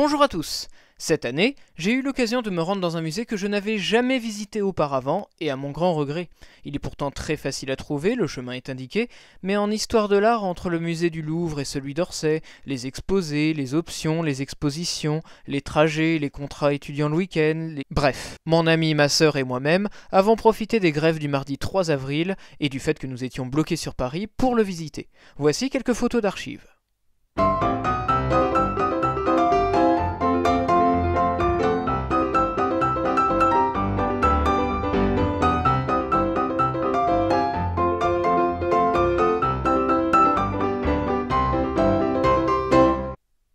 Bonjour à tous! Cette année, j'ai eu l'occasion de me rendre dans un musée que je n'avais jamais visité auparavant, et à mon grand regret. Il est pourtant très facile à trouver, le chemin est indiqué, mais en histoire de l'art, entre le musée du Louvre et celui d'Orsay, les exposés, les options, les expositions, les trajets, les contrats étudiants le week-end, Bref, mon ami, ma sœur et moi-même avons profité des grèves du mardi 3 avril et du fait que nous étions bloqués sur Paris pour le visiter. Voici quelques photos d'archives.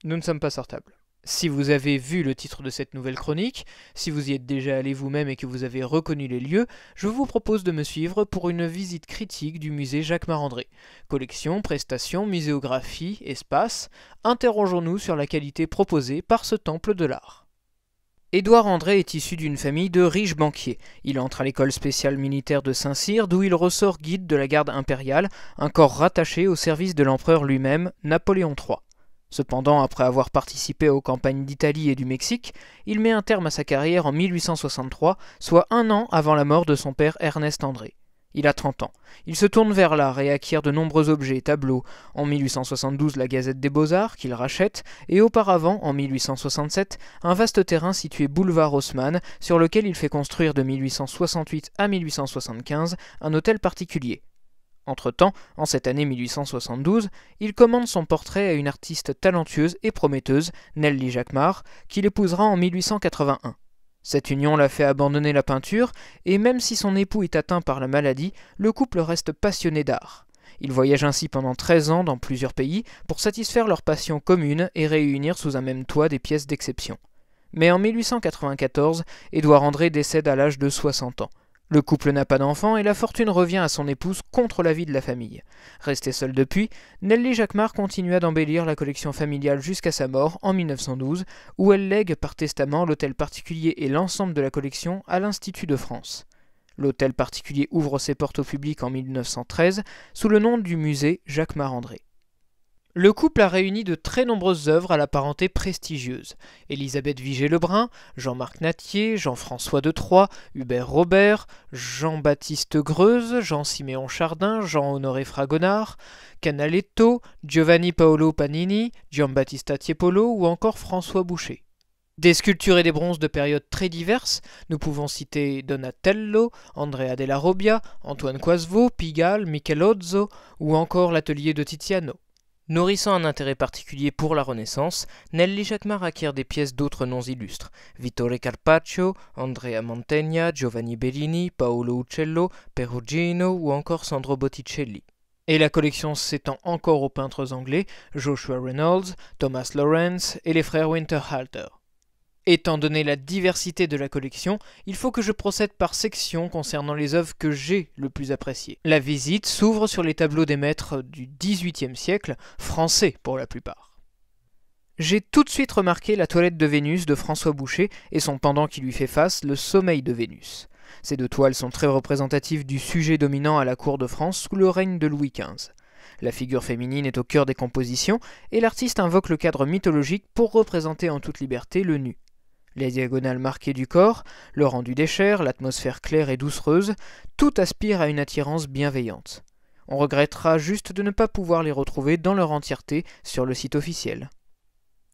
Nous ne sommes pas sortables. Si vous avez vu le titre de cette nouvelle chronique, si vous y êtes déjà allé vous-même et que vous avez reconnu les lieux, je vous propose de me suivre pour une visite critique du musée Jacques Marandré. Collection, prestations, muséographie, espace, interrogeons-nous sur la qualité proposée par ce temple de l'art. Édouard André est issu d'une famille de riches banquiers. Il entre à l'école spéciale militaire de Saint-Cyr, d'où il ressort guide de la garde impériale, un corps rattaché au service de l'empereur lui-même, Napoléon III. Cependant, après avoir participé aux campagnes d'Italie et du Mexique, il met un terme à sa carrière en 1863, soit un an avant la mort de son père Ernest André. Il a 30 ans. Il se tourne vers l'art et acquiert de nombreux objets, tableaux. En 1872, la Gazette des Beaux-Arts, qu'il rachète, et auparavant, en 1867, un vaste terrain situé boulevard Haussmann, sur lequel il fait construire de 1868 à 1875 un hôtel particulier. Entre-temps, en cette année 1872, il commande son portrait à une artiste talentueuse et prometteuse, Nelly Jacquemart, qu'il épousera en 1881. Cette union l'a fait abandonner la peinture, et même si son époux est atteint par la maladie, le couple reste passionné d'art. Ils voyagent ainsi pendant 13 ans dans plusieurs pays pour satisfaire leur passion commune et réunir sous un même toit des pièces d'exception. Mais en 1894, Édouard André décède à l'âge de 60 ans. Le couple n'a pas d'enfant et la fortune revient à son épouse contre l'avis de la famille. Restée seule depuis, Nelly Jacquemart continua d'embellir la collection familiale jusqu'à sa mort en 1912, où elle lègue par testament l'hôtel particulier et l'ensemble de la collection à l'Institut de France. L'hôtel particulier ouvre ses portes au public en 1913 sous le nom du musée Jacques Marandré. Le couple a réuni de très nombreuses œuvres à la parenté prestigieuse. Élisabeth Vigée-Lebrun, Jean-Marc Nattier, Jean-François de Troyes, Hubert Robert, Jean-Baptiste Greuze, Jean-Siméon Chardin, Jean-Honoré Fragonard, Canaletto, Giovanni Paolo Panini, Giambattista Tiepolo ou encore François Boucher. Des sculptures et des bronzes de périodes très diverses, nous pouvons citer Donatello, Andrea della Robbia, Antoine Coisevaux, Pigalle, Michelozzo ou encore l'atelier de Tiziano. Nourrissant un intérêt particulier pour la Renaissance, Nelly Jacquemart acquiert des pièces d'autres noms illustres, Vittore Carpaccio, Andrea Mantegna, Giovanni Bellini, Paolo Uccello, Perugino ou encore Sandro Botticelli. Et la collection s'étend encore aux peintres anglais, Joshua Reynolds, Thomas Lawrence et les frères Winterhalter. Étant donné la diversité de la collection, il faut que je procède par section concernant les œuvres que j'ai le plus appréciées. La visite s'ouvre sur les tableaux des maîtres du XVIIIe siècle, français pour la plupart. J'ai tout de suite remarqué la toilette de Vénus de François Boucher et son pendant qui lui fait face, le sommeil de Vénus. Ces deux toiles sont très représentatives du sujet dominant à la cour de France sous le règne de Louis XV. La figure féminine est au cœur des compositions et l'artiste invoque le cadre mythologique pour représenter en toute liberté le nu. Les diagonales marquées du corps, le rendu des chairs, l'atmosphère claire et doucereuse, tout aspire à une attirance bienveillante. On regrettera juste de ne pas pouvoir les retrouver dans leur entièreté sur le site officiel.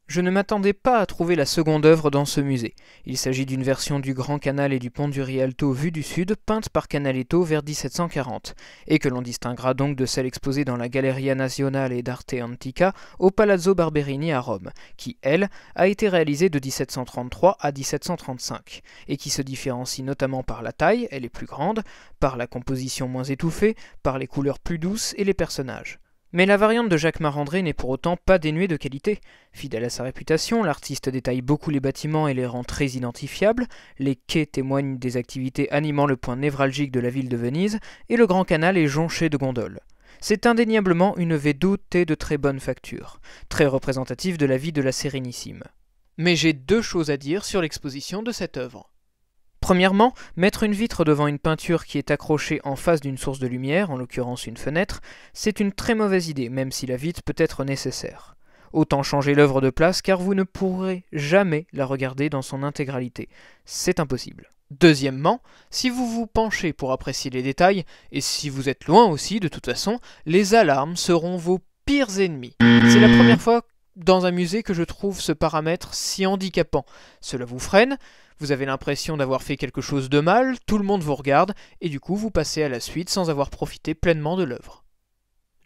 Je ne m'attendais pas à trouver la seconde œuvre dans ce musée. Il s'agit d'une version du Grand Canal et du pont du Rialto vue du sud, peinte par Canaletto vers 1740, et que l'on distinguera donc de celle exposée dans la Galleria Nazionale d'Arte Antica au Palazzo Barberini à Rome, qui, elle, a été réalisée de 1733 à 1735, et qui se différencie notamment par la taille, elle est plus grande, par la composition moins étouffée, par les couleurs plus douces et les personnages. Mais la variante de Jacques Marandré n'est pour autant pas dénuée de qualité. Fidèle à sa réputation, l'artiste détaille beaucoup les bâtiments et les rend très identifiables, les quais témoignent des activités animant le point névralgique de la ville de Venise, et le Grand Canal est jonché de gondoles. C'est indéniablement une vedute de très bonne facture, très représentative de la vie de la Sérénissime. Mais j'ai deux choses à dire sur l'exposition de cette œuvre. Premièrement, mettre une vitre devant une peinture qui est accrochée en face d'une source de lumière, en l'occurrence une fenêtre, c'est une très mauvaise idée, même si la vitre peut être nécessaire. Autant changer l'œuvre de place car vous ne pourrez jamais la regarder dans son intégralité. C'est impossible. Deuxièmement, si vous vous penchez pour apprécier les détails, et si vous êtes loin aussi de toute façon, les alarmes seront vos pires ennemis. C'est la première fois dans un musée que je trouve ce paramètre si handicapant. Cela vous freine, vous avez l'impression d'avoir fait quelque chose de mal, tout le monde vous regarde, et du coup vous passez à la suite sans avoir profité pleinement de l'œuvre.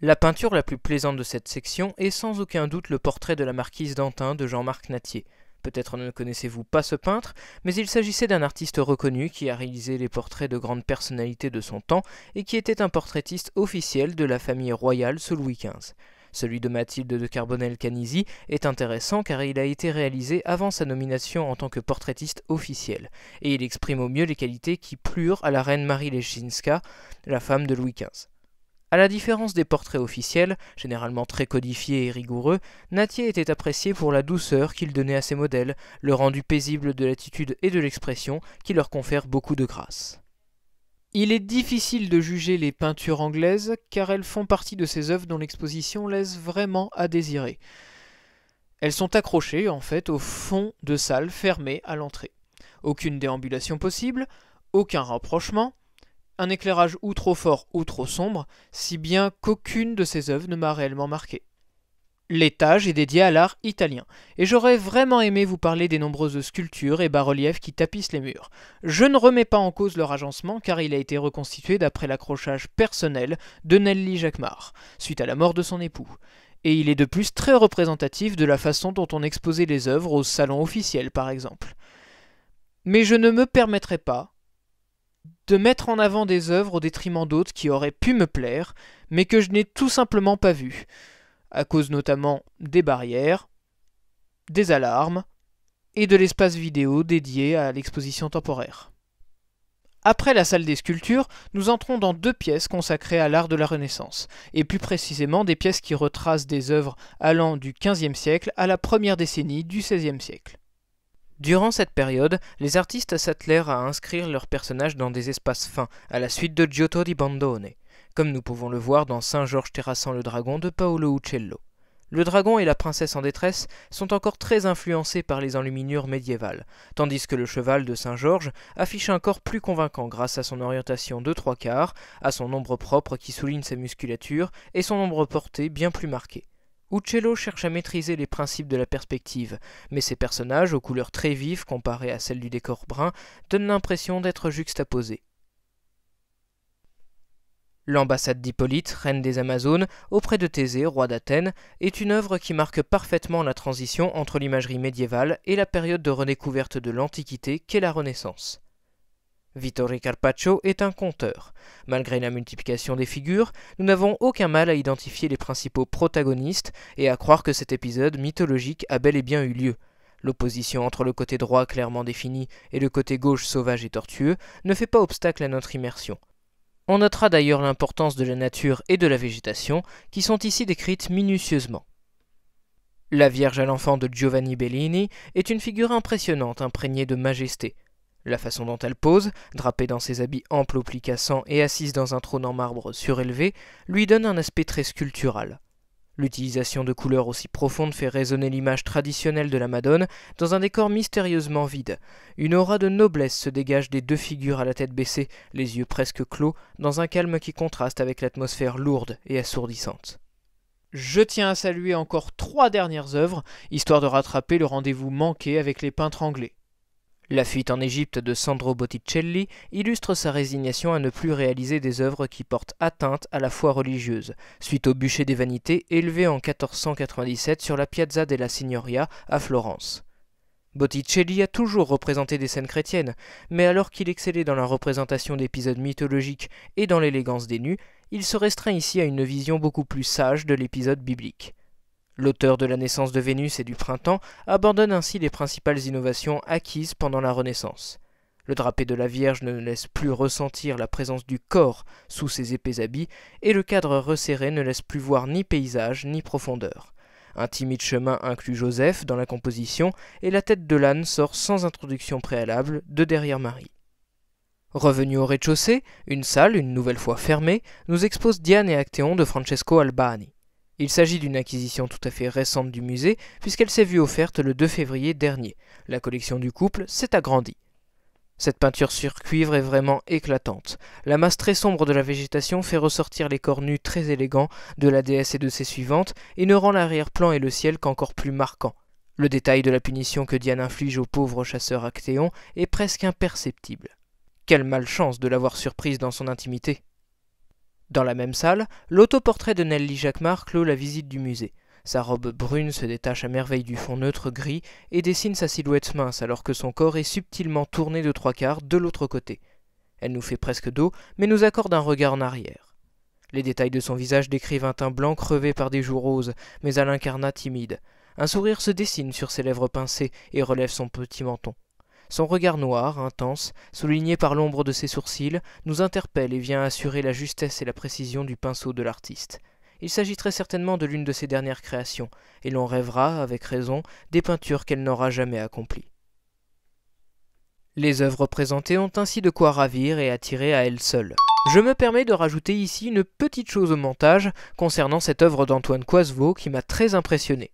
La peinture la plus plaisante de cette section est sans aucun doute le portrait de la marquise d'Antin de Jean-Marc Nattier. Peut-être ne connaissez-vous pas ce peintre, mais il s'agissait d'un artiste reconnu qui a réalisé les portraits de grandes personnalités de son temps et qui était un portraitiste officiel de la famille royale sous Louis XV. Celui de Mathilde de Carbonel-Canisi est intéressant car il a été réalisé avant sa nomination en tant que portraitiste officiel, et il exprime au mieux les qualités qui plurent à la reine Marie Leschinska, la femme de Louis XV. À la différence des portraits officiels, généralement très codifiés et rigoureux, Nattier était apprécié pour la douceur qu'il donnait à ses modèles, le rendu paisible de l'attitude et de l'expression qui leur confère beaucoup de grâce. Il est difficile de juger les peintures anglaises car elles font partie de ces œuvres dont l'exposition laisse vraiment à désirer. Elles sont accrochées en fait au fond de salles fermées à l'entrée. Aucune déambulation possible, aucun rapprochement, un éclairage ou trop fort ou trop sombre, si bien qu'aucune de ces œuvres ne m'a réellement marqué. L'étage est dédié à l'art italien, et j'aurais vraiment aimé vous parler des nombreuses sculptures et bas-reliefs qui tapissent les murs. Je ne remets pas en cause leur agencement car il a été reconstitué d'après l'accrochage personnel de Nelly Jacquemart, suite à la mort de son époux. Et il est de plus très représentatif de la façon dont on exposait les œuvres au salon officiel par exemple. Mais je ne me permettrai pas de mettre en avant des œuvres au détriment d'autres qui auraient pu me plaire, mais que je n'ai tout simplement pas vues, à cause notamment des barrières, des alarmes et de l'espace vidéo dédié à l'exposition temporaire. Après la salle des sculptures, nous entrons dans 2 pièces consacrées à l'art de la Renaissance, et plus précisément des pièces qui retracent des œuvres allant du XVe siècle à la première décennie du XVIe siècle. Durant cette période, les artistes s'attelèrent à inscrire leurs personnages dans des espaces fins, à la suite de Giotto di Bondone, comme nous pouvons le voir dans Saint-Georges terrassant le dragon de Paolo Uccello. Le dragon et la princesse en détresse sont encore très influencés par les enluminures médiévales, tandis que le cheval de Saint-Georges affiche un corps plus convaincant grâce à son orientation de 3/4, à son ombre propre qui souligne sa musculature et son ombre portée bien plus marquée. Uccello cherche à maîtriser les principes de la perspective, mais ses personnages, aux couleurs très vives comparées à celles du décor brun, donnent l'impression d'être juxtaposés. L'ambassade d'Hippolyte, reine des Amazones, auprès de Thésée, roi d'Athènes, est une œuvre qui marque parfaitement la transition entre l'imagerie médiévale et la période de redécouverte de l'Antiquité qu'est la Renaissance. Vittore Carpaccio est un conteur. Malgré la multiplication des figures, nous n'avons aucun mal à identifier les principaux protagonistes et à croire que cet épisode mythologique a bel et bien eu lieu. L'opposition entre le côté droit clairement défini et le côté gauche sauvage et tortueux ne fait pas obstacle à notre immersion. On notera d'ailleurs l'importance de la nature et de la végétation qui sont ici décrites minutieusement. La Vierge à l'enfant de Giovanni Bellini est une figure impressionnante imprégnée de majesté. La façon dont elle pose, drapée dans ses habits amples aux plis cassants et assise dans un trône en marbre surélevé, lui donne un aspect très sculptural. L'utilisation de couleurs aussi profondes fait résonner l'image traditionnelle de la Madone dans un décor mystérieusement vide. Une aura de noblesse se dégage des 2 figures à la tête baissée, les yeux presque clos, dans un calme qui contraste avec l'atmosphère lourde et assourdissante. Je tiens à saluer encore 3 dernières œuvres, histoire de rattraper le rendez-vous manqué avec les peintres anglais. La fuite en Égypte de Sandro Botticelli illustre sa résignation à ne plus réaliser des œuvres qui portent atteinte à la foi religieuse, suite au bûcher des vanités élevé en 1497 sur la Piazza della Signoria à Florence. Botticelli a toujours représenté des scènes chrétiennes, mais alors qu'il excellait dans la représentation d'épisodes mythologiques et dans l'élégance des nus, il se restreint ici à une vision beaucoup plus sage de l'épisode biblique. L'auteur de la naissance de Vénus et du printemps abandonne ainsi les principales innovations acquises pendant la Renaissance. Le drapé de la Vierge ne laisse plus ressentir la présence du corps sous ses épais habits, et le cadre resserré ne laisse plus voir ni paysage ni profondeur. Un timide chemin inclut Joseph dans la composition, et la tête de l'âne sort sans introduction préalable de derrière Marie. Revenu au rez-de-chaussée, une salle, une nouvelle fois fermée, nous expose Diane et Actéon de Francesco Albani. Il s'agit d'une acquisition tout à fait récente du musée, puisqu'elle s'est vue offerte le 2 février dernier. La collection du couple s'est agrandie. Cette peinture sur cuivre est vraiment éclatante. La masse très sombre de la végétation fait ressortir les corps nus très élégants de la déesse et de ses suivantes, et ne rend l'arrière-plan et le ciel qu'encore plus marquants. Le détail de la punition que Diane inflige au pauvre chasseur Actéon est presque imperceptible. Quelle malchance de l'avoir surprise dans son intimité! Dans la même salle, l'autoportrait de Nelly Jacquemart clôt la visite du musée. Sa robe brune se détache à merveille du fond neutre gris et dessine sa silhouette mince alors que son corps est subtilement tourné de 3/4 de l'autre côté. Elle nous fait presque dos, mais nous accorde un regard en arrière. Les détails de son visage décrivent un teint blanc crevé par des joues roses, mais à l'incarnat timide. Un sourire se dessine sur ses lèvres pincées et relève son petit menton. Son regard noir, intense, souligné par l'ombre de ses sourcils, nous interpelle et vient assurer la justesse et la précision du pinceau de l'artiste. Il s'agit très certainement de l'une de ses dernières créations, et l'on rêvera, avec raison, des peintures qu'elle n'aura jamais accomplies. Les œuvres présentées ont ainsi de quoi ravir et attirer à elles seules. Je me permets de rajouter ici une petite chose au montage concernant cette œuvre d'Antoine Coisevaux qui m'a très impressionné.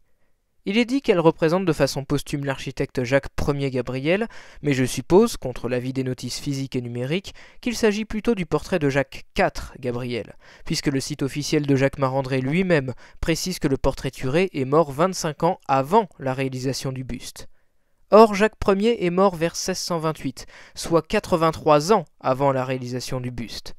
Il est dit qu'elle représente de façon posthume l'architecte Jacques Ier Gabriel, mais je suppose, contre l'avis des notices physiques et numériques, qu'il s'agit plutôt du portrait de Jacques IV Gabriel, puisque le site officiel de Jacques Marandré lui-même précise que le portraituré est mort 25 ans avant la réalisation du buste. Or, Jacques Ier est mort vers 1628, soit 83 ans avant la réalisation du buste.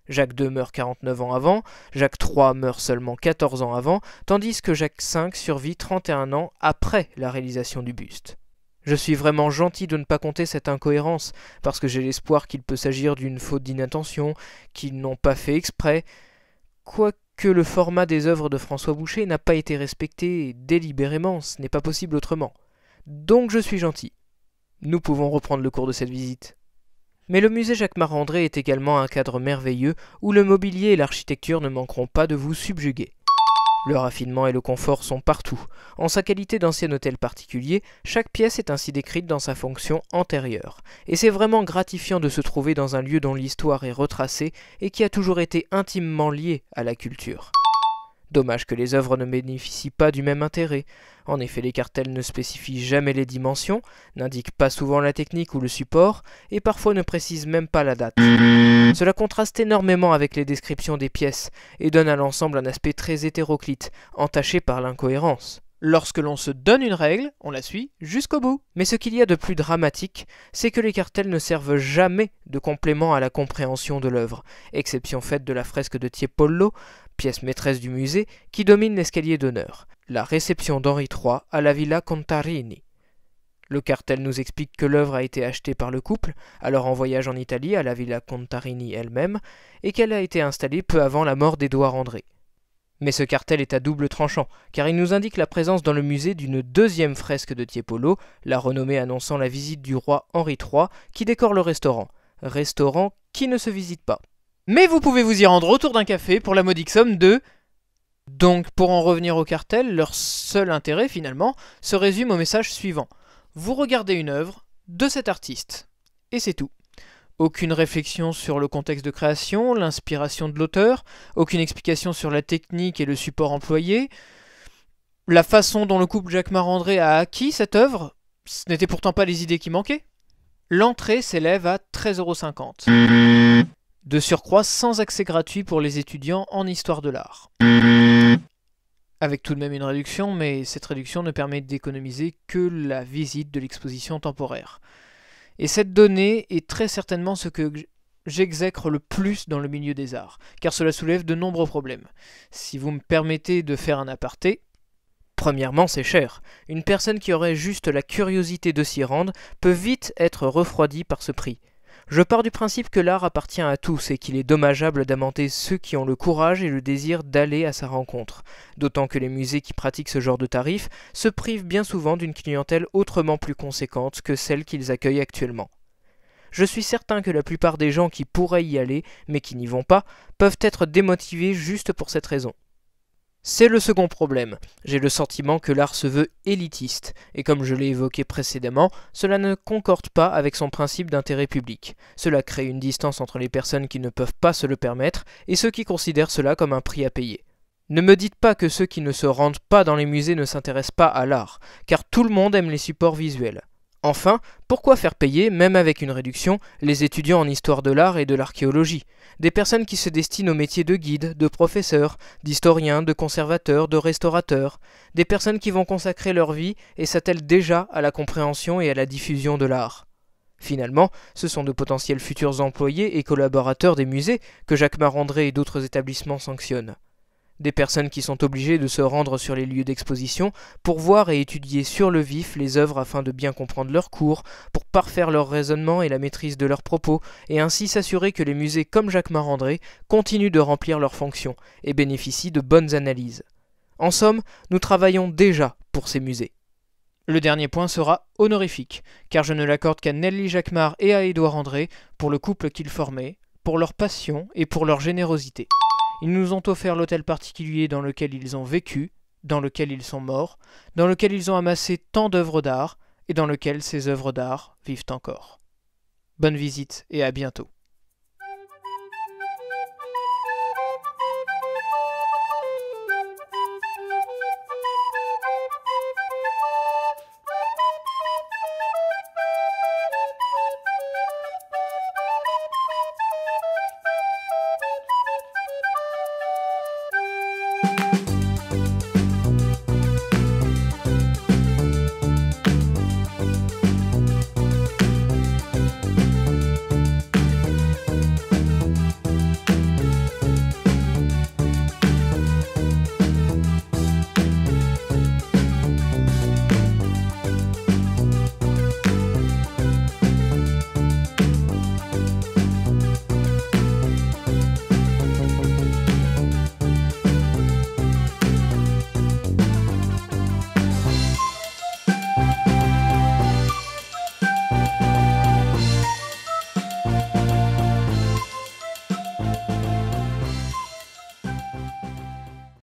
Jacques II meurt 49 ans avant, Jacques III meurt seulement 14 ans avant, tandis que Jacques V survit 31 ans après la réalisation du buste. Je suis vraiment gentil de ne pas compter cette incohérence, parce que j'ai l'espoir qu'il peut s'agir d'une faute d'inattention, qu'ils n'ont pas fait exprès, quoique le format des œuvres de François Boucher n'a pas été respecté délibérément, ce n'est pas possible autrement. Donc je suis gentil. Nous pouvons reprendre le cours de cette visite. Mais le musée Jacques Marandré est également un cadre merveilleux où le mobilier et l'architecture ne manqueront pas de vous subjuguer. Le raffinement et le confort sont partout. En sa qualité d'ancien hôtel particulier, chaque pièce est ainsi décrite dans sa fonction antérieure. Et c'est vraiment gratifiant de se trouver dans un lieu dont l'histoire est retracée et qui a toujours été intimement lié à la culture. Dommage que les œuvres ne bénéficient pas du même intérêt. En effet, les cartels ne spécifient jamais les dimensions, n'indiquent pas souvent la technique ou le support, et parfois ne précisent même pas la date. Cela contraste énormément avec les descriptions des pièces, et donne à l'ensemble un aspect très hétéroclite, entaché par l'incohérence. Lorsque l'on se donne une règle, on la suit jusqu'au bout. Mais ce qu'il y a de plus dramatique, c'est que les cartels ne servent jamais de complément à la compréhension de l'œuvre, exception faite de la fresque de Tiepolo, pièce maîtresse du musée, qui domine l'escalier d'honneur, la réception d'Henri III à la Villa Contarini. Le cartel nous explique que l'œuvre a été achetée par le couple, alors en voyage en Italie à la Villa Contarini elle-même, et qu'elle a été installée peu avant la mort d'Édouard André. Mais ce cartel est à double tranchant, car il nous indique la présence dans le musée d'une deuxième fresque de Tiepolo, la renommée annonçant la visite du roi Henri III, qui décore le restaurant qui ne se visite pas. Mais vous pouvez vous y rendre autour d'un café pour la modique somme de... Donc, pour en revenir au cartel, leur seul intérêt, finalement, se résume au message suivant. Vous regardez une œuvre de cet artiste. Et c'est tout. Aucune réflexion sur le contexte de création, l'inspiration de l'auteur, aucune explication sur la technique et le support employé, la façon dont le couple Jacques Marandré a acquis cette œuvre, ce n'étaient pourtant pas les idées qui manquaient. L'entrée s'élève à 13,50 €. De surcroît, sans accès gratuit pour les étudiants en histoire de l'art. Avec tout de même une réduction, mais cette réduction ne permet d'économiser que la visite de l'exposition temporaire. Et cette donnée est très certainement ce que j'exècre le plus dans le milieu des arts, car cela soulève de nombreux problèmes. Si vous me permettez de faire un aparté, premièrement, c'est cher. Une personne qui aurait juste la curiosité de s'y rendre peut vite être refroidie par ce prix. Je pars du principe que l'art appartient à tous et qu'il est dommageable d'amenter ceux qui ont le courage et le désir d'aller à sa rencontre, d'autant que les musées qui pratiquent ce genre de tarifs se privent bien souvent d'une clientèle autrement plus conséquente que celle qu'ils accueillent actuellement. Je suis certain que la plupart des gens qui pourraient y aller, mais qui n'y vont pas, peuvent être démotivés juste pour cette raison. C'est le second problème. J'ai le sentiment que l'art se veut élitiste, et comme je l'ai évoqué précédemment, cela ne concorde pas avec son principe d'intérêt public. Cela crée une distance entre les personnes qui ne peuvent pas se le permettre et ceux qui considèrent cela comme un prix à payer. Ne me dites pas que ceux qui ne se rendent pas dans les musées ne s'intéressent pas à l'art, car tout le monde aime les supports visuels. Enfin, pourquoi faire payer, même avec une réduction, les étudiants en histoire de l'art et de l'archéologie, des personnes qui se destinent au métier de guide, de professeur, d'historien, de conservateur, de restaurateur, des personnes qui vont consacrer leur vie et s'attellent déjà à la compréhension et à la diffusion de l'art. Finalement, ce sont de potentiels futurs employés et collaborateurs des musées que Jacques Marandré et d'autres établissements sanctionnent. Des personnes qui sont obligées de se rendre sur les lieux d'exposition pour voir et étudier sur le vif les œuvres afin de bien comprendre leurs cours, pour parfaire leur raisonnement et la maîtrise de leurs propos, et ainsi s'assurer que les musées comme Jacques Marandré continuent de remplir leurs fonctions et bénéficient de bonnes analyses. En somme, nous travaillons déjà pour ces musées. Le dernier point sera honorifique, car je ne l'accorde qu'à Nelly Jacquemart et à Édouard André pour le couple qu'ils formaient, pour leur passion et pour leur générosité. Ils nous ont offert l'hôtel particulier dans lequel ils ont vécu, dans lequel ils sont morts, dans lequel ils ont amassé tant d'œuvres d'art, et dans lequel ces œuvres d'art vivent encore. Bonne visite et à bientôt.